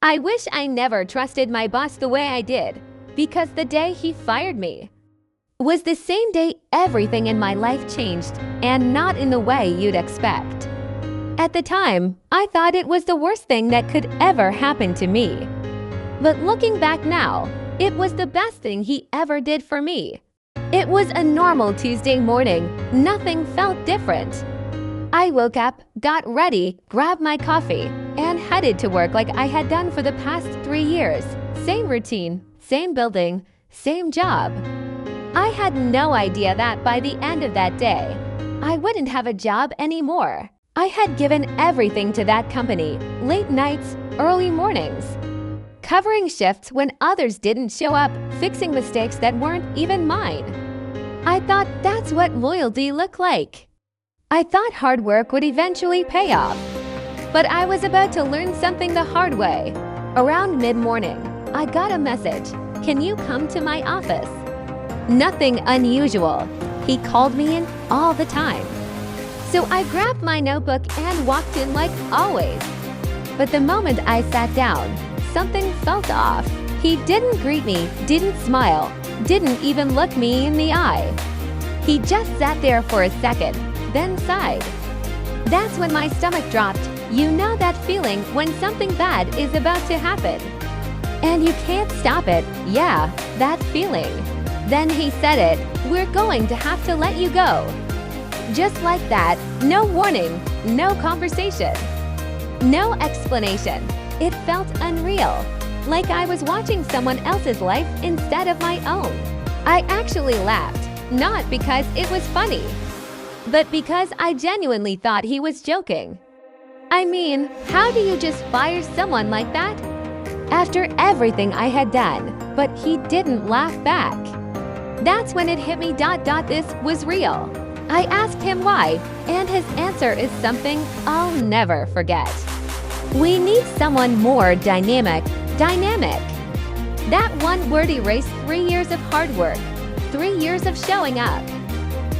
I wish I never trusted my boss the way I did, because the day he fired me was the same day everything in my life changed, and not in the way you'd expect. At the time, I thought it was the worst thing that could ever happen to me. But looking back now, it was the best thing he ever did for me. It was a normal Tuesday morning. Nothing felt different. I woke up, got ready, grabbed my coffee, and headed to work like I had done for the past 3 years. Same routine, same building, same job. I had no idea that by the end of that day, I wouldn't have a job anymore. I had given everything to that company, late nights, early mornings, covering shifts when others didn't show up, fixing mistakes that weren't even mine. I thought that's what loyalty looked like. I thought hard work would eventually pay off. But I was about to learn something the hard way. Around mid-morning, I got a message. Can you come to my office? Nothing unusual. He called me in all the time. So I grabbed my notebook and walked in like always. But the moment I sat down, something felt off. He didn't greet me, didn't smile, didn't even look me in the eye. He just sat there for a second, then sighed. That's when my stomach dropped. You know that feeling when something bad is about to happen, and you can't stop it. Yeah, that feeling. Then he said it. We're going to have to let you go. Just like that, no warning, no conversation, no explanation. It felt unreal, like I was watching someone else's life instead of my own. I actually laughed, not because it was funny, but because I genuinely thought he was joking. I mean, how do you just fire someone like that? After everything I had done, but he didn't laugh back. That's when it hit me. This was real. I asked him why, and his answer is something I'll never forget. We need someone more dynamic. That one word erased 3 years of hard work, 3 years of showing up,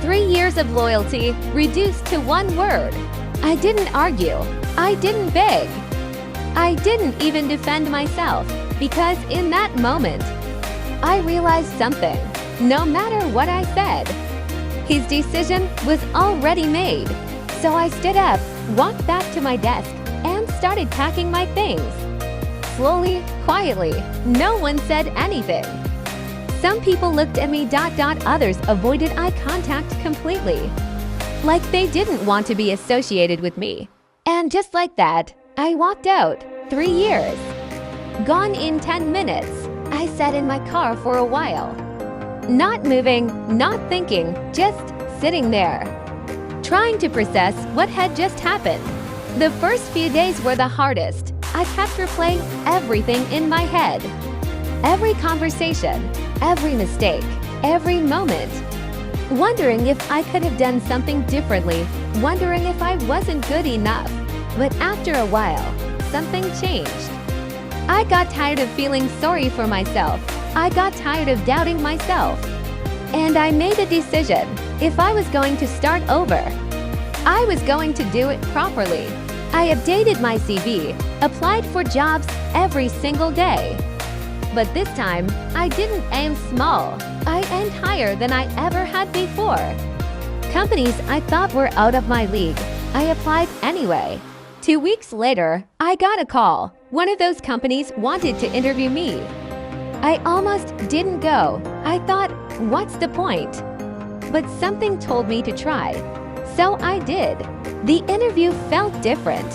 3 years of loyalty reduced to one word. I didn't argue. I didn't beg. I didn't even defend myself, because in that moment, I realized something. No matter what I said, his decision was already made. So I stood up, walked back to my desk, and started packing my things. Slowly, quietly, no one said anything. Some people looked at me. Others avoided eye contact completely, like they didn't want to be associated with me. And just like that, I walked out. 3 years. Gone in 10 minutes. I sat in my car for a while. Not moving, not thinking, just sitting there, trying to process what had just happened. The first few days were the hardest. I kept replaying everything in my head. Every conversation, every mistake, every moment. Wondering if I could have done something differently, wondering if I wasn't good enough. But after a while, something changed. I got tired of feeling sorry for myself. I got tired of doubting myself. And I made a decision. If I was going to start over, I was going to do it properly. I updated my CV, applied for jobs every single day. But this time, I didn't aim small. I aimed higher than I ever had before. Companies I thought were out of my league, I applied anyway. 2 weeks later, I got a call. One of those companies wanted to interview me. I almost didn't go. I thought, what's the point? But something told me to try. So I did. The interview felt different.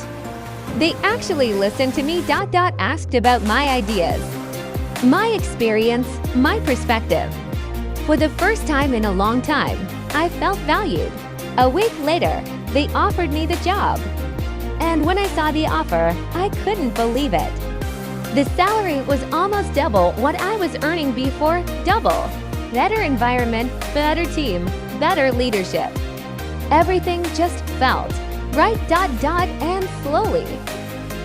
They actually listened to me. Asked about my ideas, my experience, my perspective. For the first time in a long time, I felt valued. A week later, they offered me the job. And when I saw the offer, I couldn't believe it. The salary was almost double what I was earning before. Double. Better environment, better team, better leadership. Everything just felt right. And slowly,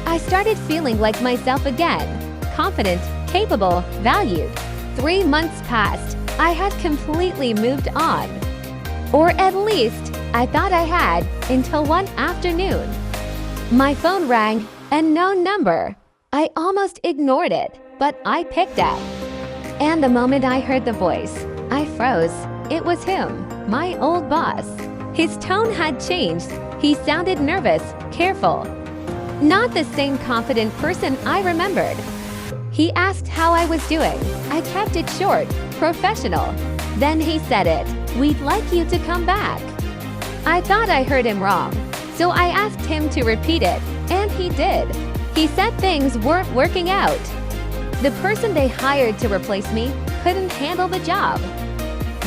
I started feeling like myself again. Confident, capable, valued. 3 months passed. I had completely moved on. Or at least, I thought I had, until one afternoon. My phone rang, and no number. I almost ignored it, but I picked up. And the moment I heard the voice, I froze. It was him, my old boss. His tone had changed. He sounded nervous, careful. Not the same confident person I remembered. He asked how I was doing. I kept it short, professional. Then he said it. "We'd like you to come back." I thought I heard him wrong, so I asked him to repeat it, and he did. He said things weren't working out. The person they hired to replace me couldn't handle the job.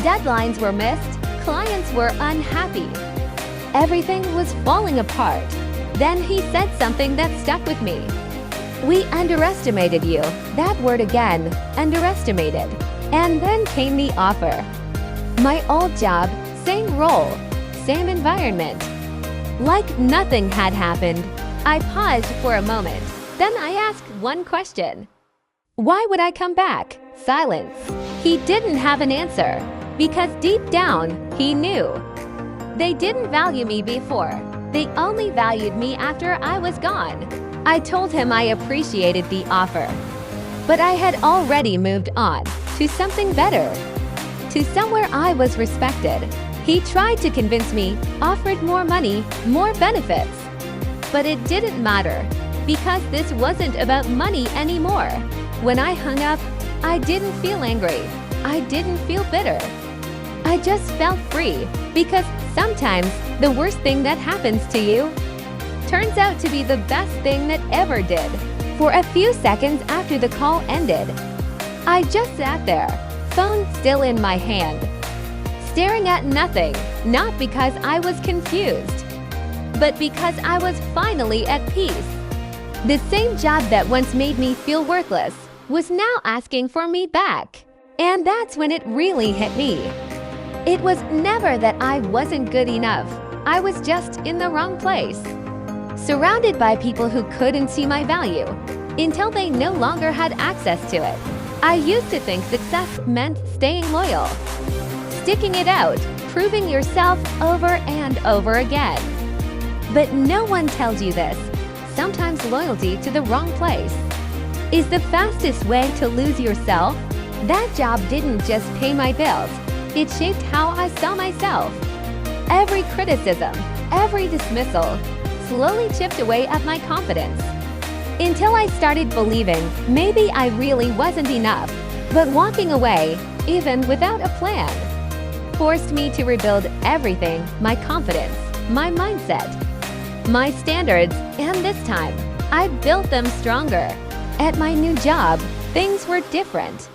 Deadlines were missed, clients were unhappy. Everything was falling apart. Then he said something that stuck with me. "We underestimated you." That word again, underestimated. And then came the offer. My old job, same role, same environment. Like nothing had happened. I paused for a moment. Then I asked one question. Why would I come back? Silence. He didn't have an answer, because deep down, he knew. They didn't value me before. They only valued me after I was gone. I told him I appreciated the offer. But I had already moved on to something better, to somewhere I was respected. He tried to convince me, offered more money, more benefits. But it didn't matter, because this wasn't about money anymore. When I hung up, I didn't feel angry. I didn't feel bitter. I just felt free, because sometimes the worst thing that happens to you turns out to be the best thing that ever did. For a few seconds after the call ended, I just sat there, phone still in my hand, staring at nothing, not because I was confused, but because I was finally at peace. The same job that once made me feel worthless was now asking for me back. And that's when it really hit me. It was never that I wasn't good enough. I was just in the wrong place. Surrounded by people who couldn't see my value until they no longer had access to it. I used to think success meant staying loyal, sticking it out, proving yourself over and over again. But no one tells you this. Sometimes loyalty to the wrong place is the fastest way to lose yourself. That job didn't just pay my bills. It shaped how I saw myself. Every criticism, every dismissal slowly chipped away at my confidence. Until I started believing maybe I really wasn't enough. But walking away, even without a plan, forced me to rebuild everything: my confidence, my mindset, my standards, and this time, I built them stronger. At my new job, things were different.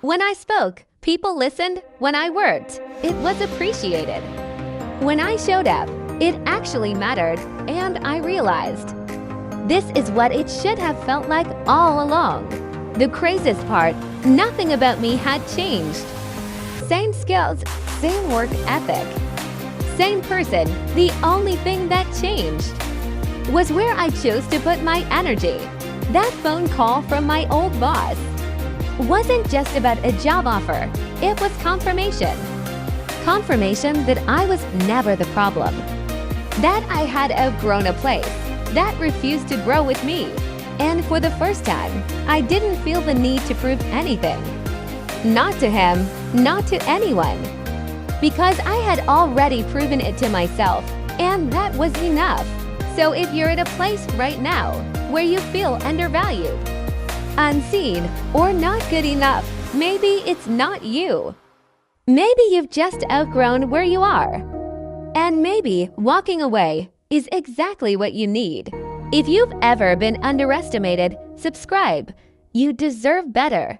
When I spoke, people listened. When I worked, it was appreciated. When I showed up, it actually mattered, and I realized this is what it should have felt like all along. The craziest part, nothing about me had changed. Same skills, same work ethic, same person. The only thing that changed was where I chose to put my energy. That phone call from my old boss wasn't just about a job offer. It was confirmation. Confirmation that I was never the problem. That I had outgrown a place that refused to grow with me. And for the first time, I didn't feel the need to prove anything. Not to him, not to anyone. Because I had already proven it to myself, and that was enough. So if you're at a place right now where you feel undervalued, unseen, or not good enough, maybe it's not you. Maybe you've just outgrown where you are. And maybe walking away is exactly what you need. If you've ever been underestimated, subscribe. You deserve better.